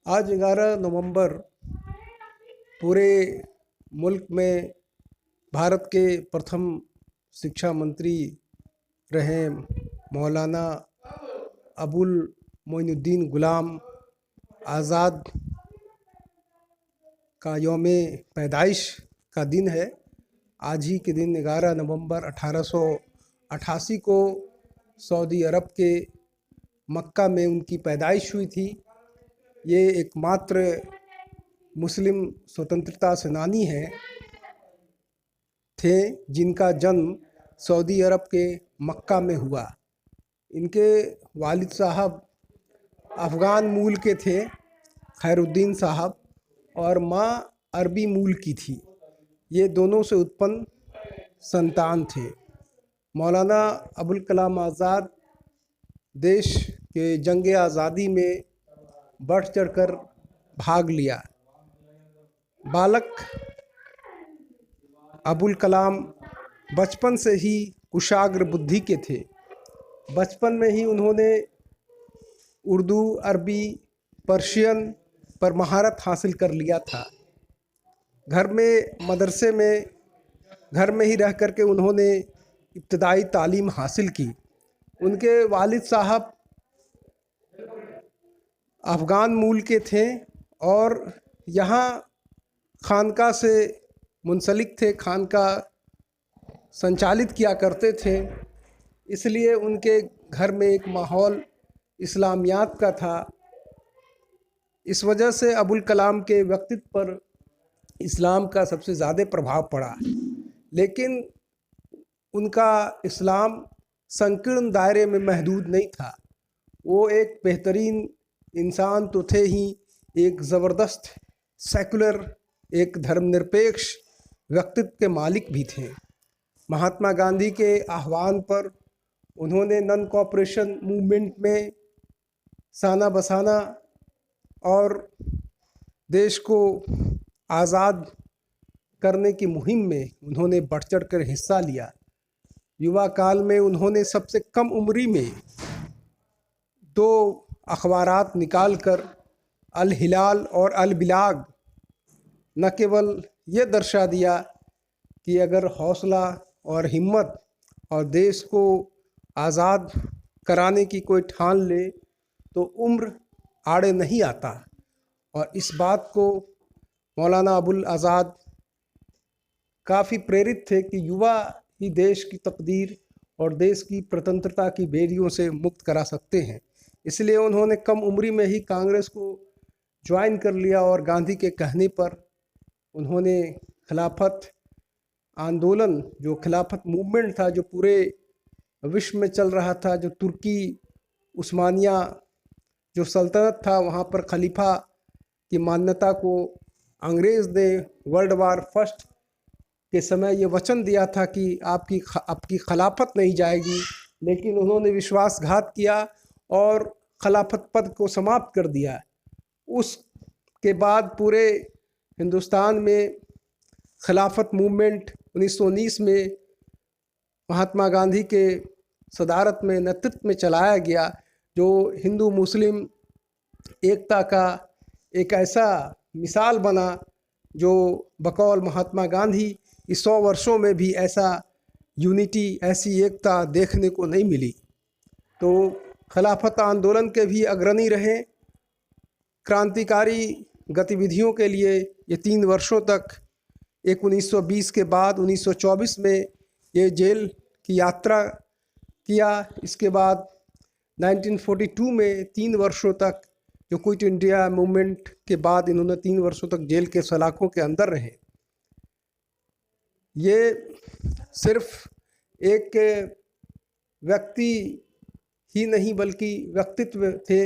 आज 11 नवंबर पूरे मुल्क में भारत के प्रथम शिक्षा मंत्री रहे मौलाना अबुल मोइनुद्दीन गुलाम आज़ाद का यौम पैदाइश का दिन है। आज ही के दिन 11 नवंबर 1888 को सऊदी अरब के मक्का में उनकी पैदाइश हुई थी। ये एकमात्र मुस्लिम स्वतंत्रता सेनानी हैं थे जिनका जन्म सऊदी अरब के मक्का में हुआ। इनके वालिद साहब अफ़गान मूल के थे, खैरुद्दीन साहब, और माँ अरबी मूल की थी। ये दोनों से उत्पन्न संतान थे। मौलाना अबुल कलाम आज़ाद देश के जंग आज़ादी में बढ़ चढ़कर भाग लिया। बालक अबुल कलाम बचपन से ही कुशाग्र बुद्धि के थे। बचपन में ही उन्होंने उर्दू, अरबी, पर्शियन पर महारत हासिल कर लिया था। घर में मदरसे में घर में ही रह कर के उन्होंने इब्तदाई तालीम हासिल की। उनके वालिद साहब अफ़गान मूल के थे और यहाँ खानका से मुंसलिक थे, खानका संचालित किया करते थे। इसलिए उनके घर में एक माहौल इस्लामियात का था। इस वजह से अबुल कलाम के व्यक्तित्व पर इस्लाम का सबसे ज़्यादा प्रभाव पड़ा। लेकिन उनका इस्लाम संकीर्ण दायरे में महदूद नहीं था। वो एक बेहतरीन इंसान तो थे ही, एक ज़बरदस्त सेकुलर, एक धर्मनिरपेक्ष व्यक्तित्व के मालिक भी थे। महात्मा गांधी के आह्वान पर उन्होंने नॉन कॉपरेशन मूवमेंट में साना बसाना और देश को आज़ाद करने की मुहिम में उन्होंने बढ़ चढ़ कर हिस्सा लिया। युवा काल में उन्होंने सबसे कम उम्री में 2 अखबारात निकाल कर अल हिलाल और अल बिलाग न केवल ये दर्शा दिया कि अगर हौसला और हिम्मत और देश को आज़ाद कराने की कोई ठान ले तो उम्र आड़े नहीं आता। और इस बात को मौलाना अबुल आज़ाद काफ़ी प्रेरित थे कि युवा ही देश की तकदीर और देश की स्वतंत्रता की बेड़ियों से मुक्त करा सकते हैं। इसलिए उन्होंने कम उम्री में ही कांग्रेस को ज्वाइन कर लिया और गांधी के कहने पर उन्होंने खिलाफत आंदोलन, जो खिलाफत मूवमेंट था, जो पूरे विश्व में चल रहा था, जो तुर्की उस्मानिया जो सल्तनत था, वहाँ पर खलीफा की मान्यता को अंग्रेज़ ने वर्ल्ड वार फर्स्ट के समय ये वचन दिया था कि आपकी खिलाफत नहीं जाएगी। लेकिन उन्होंने विश्वासघात किया और खिलाफत पद को समाप्त कर दिया। उसके बाद पूरे हिंदुस्तान में खिलाफत मूवमेंट 1919 में महात्मा गांधी के सदारत में, नेतृत्व में चलाया गया, जो हिंदू मुस्लिम एकता का एक ऐसा मिसाल बना जो बकौल महात्मा गांधी इस 100 वर्षों में भी ऐसा यूनिटी, ऐसी एकता देखने को नहीं मिली। तो खिलाफत आंदोलन के भी अग्रणी रहे। क्रांतिकारी गतिविधियों के लिए ये 3 वर्षों तक, एक 1920 के बाद 1924 में ये जेल की यात्रा किया। इसके बाद 1942 में 3 वर्षों तक, जो क्विट इंडिया मूवमेंट के बाद इन्होंने 3 वर्षों तक जेल के सलाखों के अंदर रहे। ये सिर्फ एक व्यक्ति ही नहीं बल्कि व्यक्तित्व थे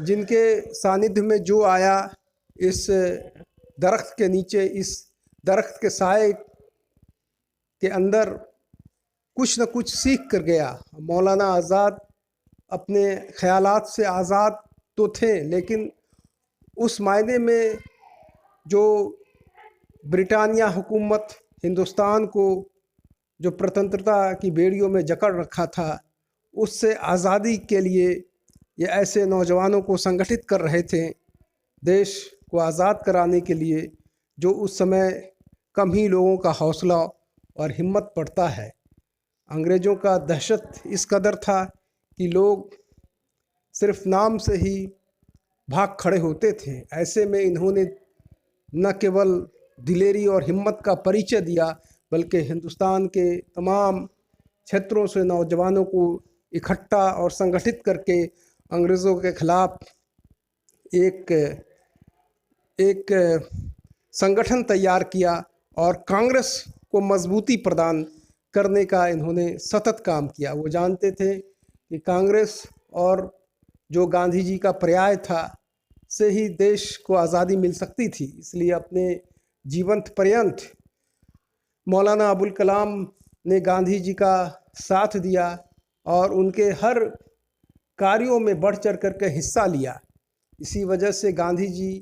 जिनके सानिध्य में जो आया, इस दरख्त के नीचे, इस दरख्त के साए के अंदर कुछ न कुछ सीख कर गया। मौलाना आज़ाद अपने ख़यालात से आज़ाद तो थे, लेकिन उस मायने में जो ब्रिटानिया हुकूमत हिंदुस्तान को जो स्वतंत्रता की बेड़ियों में जकड़ रखा था, उससे आज़ादी के लिए ये ऐसे नौजवानों को संगठित कर रहे थे देश को आज़ाद कराने के लिए जो उस समय कम ही लोगों का हौसला और हिम्मत पड़ता है। अंग्रेज़ों का दहशत इस कदर था कि लोग सिर्फ नाम से ही भाग खड़े होते थे। ऐसे में इन्होंने न केवल दिलेरी और हिम्मत का परिचय दिया, बल्कि हिंदुस्तान के तमाम क्षेत्रों से नौजवानों को इकट्ठा और संगठित करके अंग्रेज़ों के खिलाफ एक एक संगठन तैयार किया और कांग्रेस को मजबूती प्रदान करने का इन्होंने सतत काम किया। वो जानते थे कि कांग्रेस और जो गांधी जी का पर्याय था से ही देश को आज़ादी मिल सकती थी। इसलिए अपने जीवंत पर्यंत मौलाना अबुल कलाम ने गांधी जी का साथ दिया और उनके हर कार्यों में बढ़ चढ़ करके हिस्सा लिया। इसी वजह से गांधी जी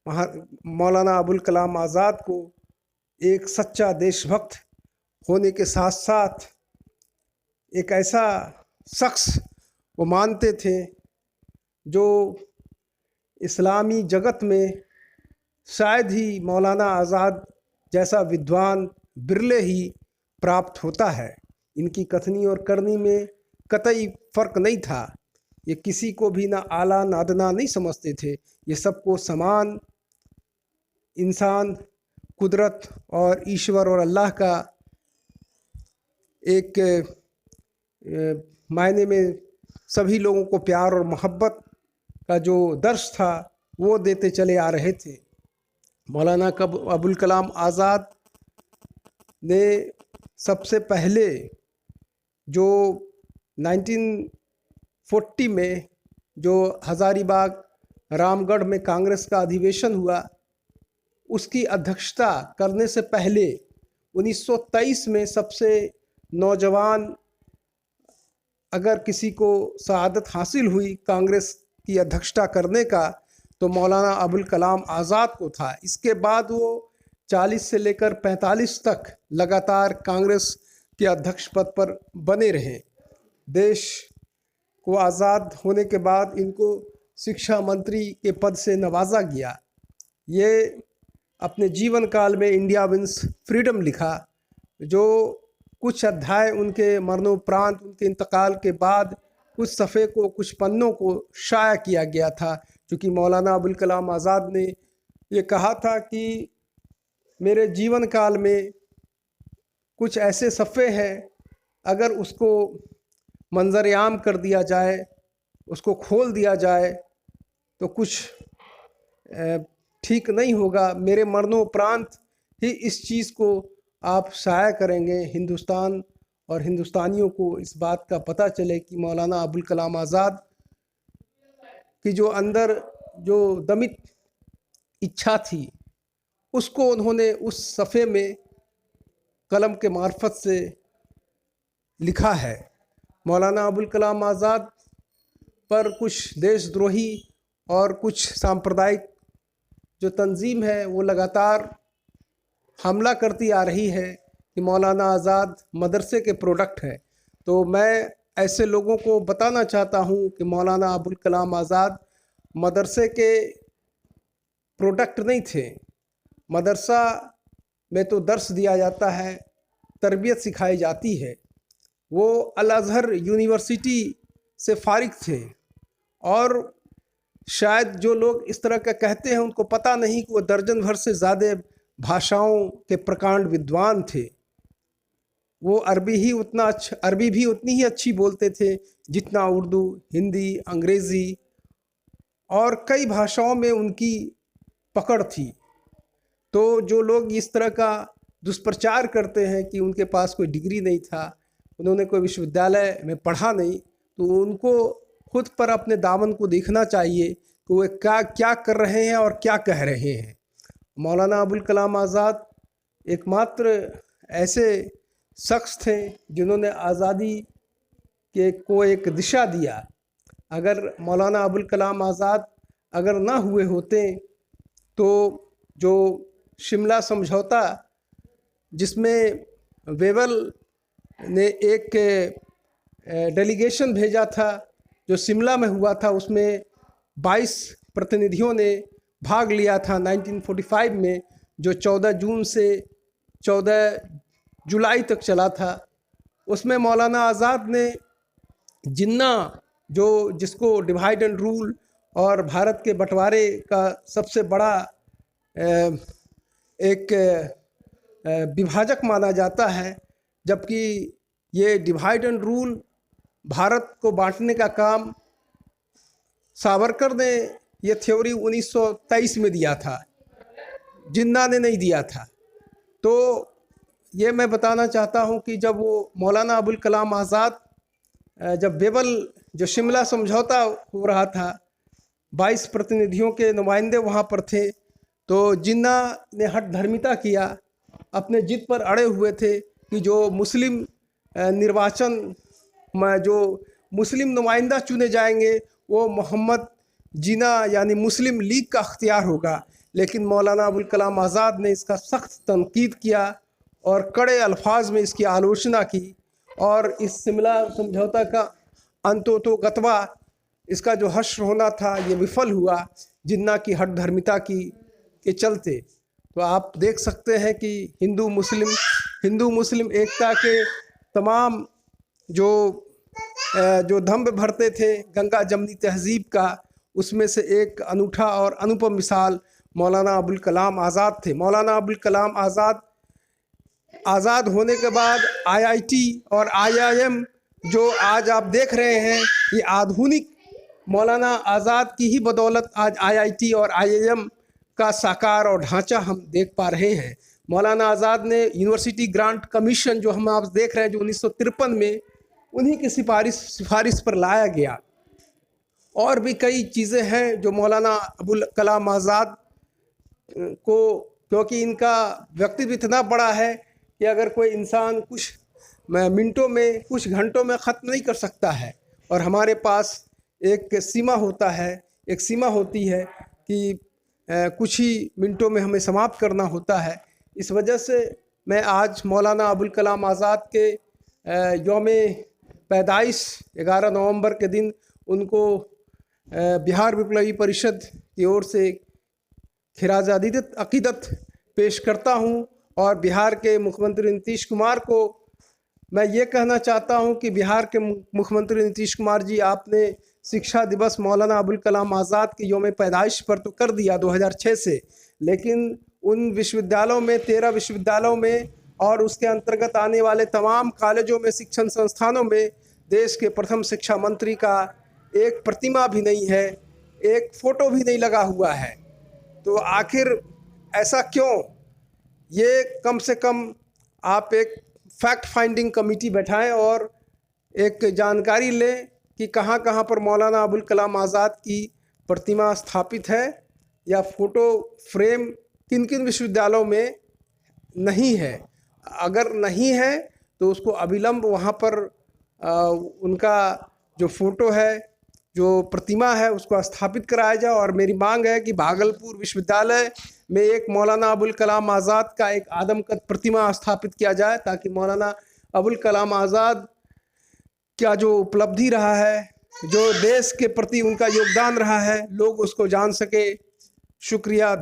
मौलाना अबुल कलाम आज़ाद को एक सच्चा देशभक्त होने के साथ साथ एक ऐसा शख्स वो मानते थे जो इस्लामी जगत में शायद ही मौलाना आज़ाद जैसा विद्वान बिरले ही प्राप्त होता है। इनकी कथनी और करनी में कतई फ़र्क नहीं था। ये किसी को भी ना आला ना अदना नहीं समझते थे। ये सबको समान इंसान, कुदरत और ईश्वर और अल्लाह का एक मायने में सभी लोगों को प्यार और मोहब्बत का जो दर्श था वो देते चले आ रहे थे। मौलाना अबुल कलाम आज़ाद ने सबसे पहले जो 1940 में जो हज़ारीबाग रामगढ़ में कांग्रेस का अधिवेशन हुआ, उसकी अध्यक्षता करने से पहले 1923 में सबसे नौजवान अगर किसी को शहादत हासिल हुई कांग्रेस की अध्यक्षता करने का तो मौलाना अबुल कलाम आज़ाद को था। इसके बाद वो 40 से लेकर 45 तक लगातार कांग्रेस के अध्यक्ष पद पर बने रहे। देश को आज़ाद होने के बाद इनको शिक्षा मंत्री के पद से नवाजा गया। ये अपने जीवन काल में इंडिया विंस फ्रीडम लिखा, जो कुछ अध्याय उनके मरणोपरांत, उनके इंतकाल के बाद कुछ सफ़े को, कुछ पन्नों को शाया किया गया था। क्योंकि मौलाना अबुल कलाम आज़ाद ने ये कहा था कि मेरे जीवन काल में कुछ ऐसे सफ़े हैं, अगर उसको मंजर-ए-आम कर दिया जाए, उसको खोल दिया जाए तो कुछ ठीक नहीं होगा। मेरे मरणोपरांत ही इस चीज़ को आप शाया करेंगे, हिंदुस्तान और हिंदुस्तानियों को इस बात का पता चले कि मौलाना अबुल कलाम आज़ाद की जो अंदर जो दमित इच्छा थी उसको उन्होंने उस सफ़े में कलम के मार्फत से लिखा है। मौलाना अबुल कलाम आज़ाद पर कुछ देशद्रोही और कुछ सांप्रदायिक जो तंजीम है वो लगातार हमला करती आ रही है कि मौलाना आज़ाद मदरसे के प्रोडक्ट है। तो मैं ऐसे लोगों को बताना चाहता हूँ कि मौलाना अबुल कलाम आज़ाद मदरसे के प्रोडक्ट नहीं थे। मदरसा में तो दर्स दिया जाता है, तरबियत सिखाई जाती है। वो अल अज़हर यूनिवर्सिटी से फ़ारिग थे और शायद जो लोग इस तरह का कहते हैं उनको पता नहीं कि वो दर्जन भर से ज़्यादा भाषाओं के प्रकांड विद्वान थे। वो अरबी भी उतनी ही अच्छी बोलते थे जितना उर्दू, हिंदी, अंग्रेज़ी और कई भाषाओं में उनकी पकड़ थी। तो जो लोग इस तरह का दुष्प्रचार करते हैं कि उनके पास कोई डिग्री नहीं था, उन्होंने कोई विश्वविद्यालय में पढ़ा नहीं, तो उनको खुद पर अपने दामन को देखना चाहिए कि वो क्या कर रहे हैं और क्या कह रहे हैं। मौलाना अबुल कलाम आज़ाद एकमात्र ऐसे शख्स थे जिन्होंने आज़ादी को एक दिशा दिया। अगर मौलाना अबुल कलाम आज़ाद अगर ना हुए होते तो जो शिमला समझौता जिसमें वेवल ने एक डेलीगेशन भेजा था जो शिमला में हुआ था, उसमें 22 प्रतिनिधियों ने भाग लिया था 1945 में, जो 14 जून से 14 जुलाई तक चला था। उसमें मौलाना आज़ाद ने जिन्ना, जो जिसको डिवाइड एंड रूल और भारत के बंटवारे का सबसे बड़ा एक विभाजक माना जाता है, जबकि ये डिवाइड एंड रूल भारत को बांटने का काम सावरकर ने ये थ्योरी 1923 में दिया था, जिन्ना ने नहीं दिया था। तो ये मैं बताना चाहता हूँ कि जब वो मौलाना अबुल कलाम आज़ाद, जब बेबल जो शिमला समझौता हो रहा था, 22 प्रतिनिधियों के नुमाइंदे वहाँ पर थे, तो जिन्ना ने हठ धर्मिता किया, अपने जिद पर अड़े हुए थे कि जो मुस्लिम निर्वाचन में जो मुस्लिम नुमाइंदा चुने जाएंगे वो मोहम्मद जिन्ना यानी मुस्लिम लीग का अख्तियार होगा। लेकिन मौलाना अबुल कलाम आज़ाद ने इसका सख्त तनकीद किया और कड़े अल्फाज में इसकी आलोचना की, और इस शिमला समझौता का अंतोतोगत्वा इसका जो हश्र होना था ये विफल हुआ, जिन्ना की हठ धर्मिता के चलते। तो आप देख सकते हैं कि हिंदू मुस्लिम एकता के तमाम जो दंभ भरते थे गंगा जमनी तहजीब का, उसमें से एक अनूठा और अनुपम मिसाल मौलाना अबुल कलाम आज़ाद थे। मौलाना अबुल कलाम आज़ाद होने के बाद IIT और IIM जो आज आप देख रहे हैं, ये आधुनिक मौलाना आज़ाद की ही बदौलत आज IIT और IIM का साकार और ढांचा हम देख पा रहे हैं। मौलाना आज़ाद ने यूनिवर्सिटी ग्रांट कमीशन जो हम आप देख रहे हैं, जो 1953 में उन्हीं की सिफारिश पर लाया गया। और भी कई चीज़ें हैं जो मौलाना अबुल कलाम आज़ाद को, क्योंकि इनका व्यक्तित्व इतना बड़ा है कि अगर कोई इंसान कुछ मिनटों में, कुछ घंटों में ख़त्म नहीं कर सकता है, और हमारे पास एक सीमा होती है कि कुछ ही मिनटों में हमें समाप्त करना होता है। इस वजह से मैं आज मौलाना अबुल कलाम आज़ाद के यौम पैदाइश 11 नवंबर के दिन उनको बिहार विप्लवी परिषद की ओर से खिराज अकीदत पेश करता हूं, और बिहार के मुख्यमंत्री नीतीश कुमार को मैं ये कहना चाहता हूं कि बिहार के मुख्यमंत्री नीतीश कुमार जी, आपने शिक्षा दिवस मौलाना अबुल कलाम आज़ाद के यौम पैदाइश पर तो कर दिया 2006 से, लेकिन उन विश्वविद्यालयों में 13 विश्वविद्यालयों में और उसके अंतर्गत आने वाले तमाम कॉलेजों में, शिक्षण संस्थानों में देश के प्रथम शिक्षा मंत्री का एक प्रतिमा भी नहीं है, एक फ़ोटो भी नहीं लगा हुआ है। तो आखिर ऐसा क्यों? ये कम से कम आप एक फैक्ट फाइंडिंग कमेटी बैठाएं और एक जानकारी लें कि कहाँ कहाँ पर मौलाना अबुल कलाम आज़ाद की प्रतिमा स्थापित है या फ़ोटो फ्रेम किन किन विश्वविद्यालयों में नहीं है। अगर नहीं है तो उसको अविलंब वहाँ पर उनका जो फ़ोटो है, जो प्रतिमा है, उसको स्थापित कराया जाए। और मेरी मांग है कि भागलपुर विश्वविद्यालय में एक मौलाना अबुल कलाम आज़ाद का एक आदमकद प्रतिमा स्थापित किया जाए, ताकि मौलाना अबुल कलाम आज़ाद क्या जो उपलब्धि रहा है, जो देश के प्रति उनका योगदान रहा है, लोग उसको जान सके। शुक्रिया।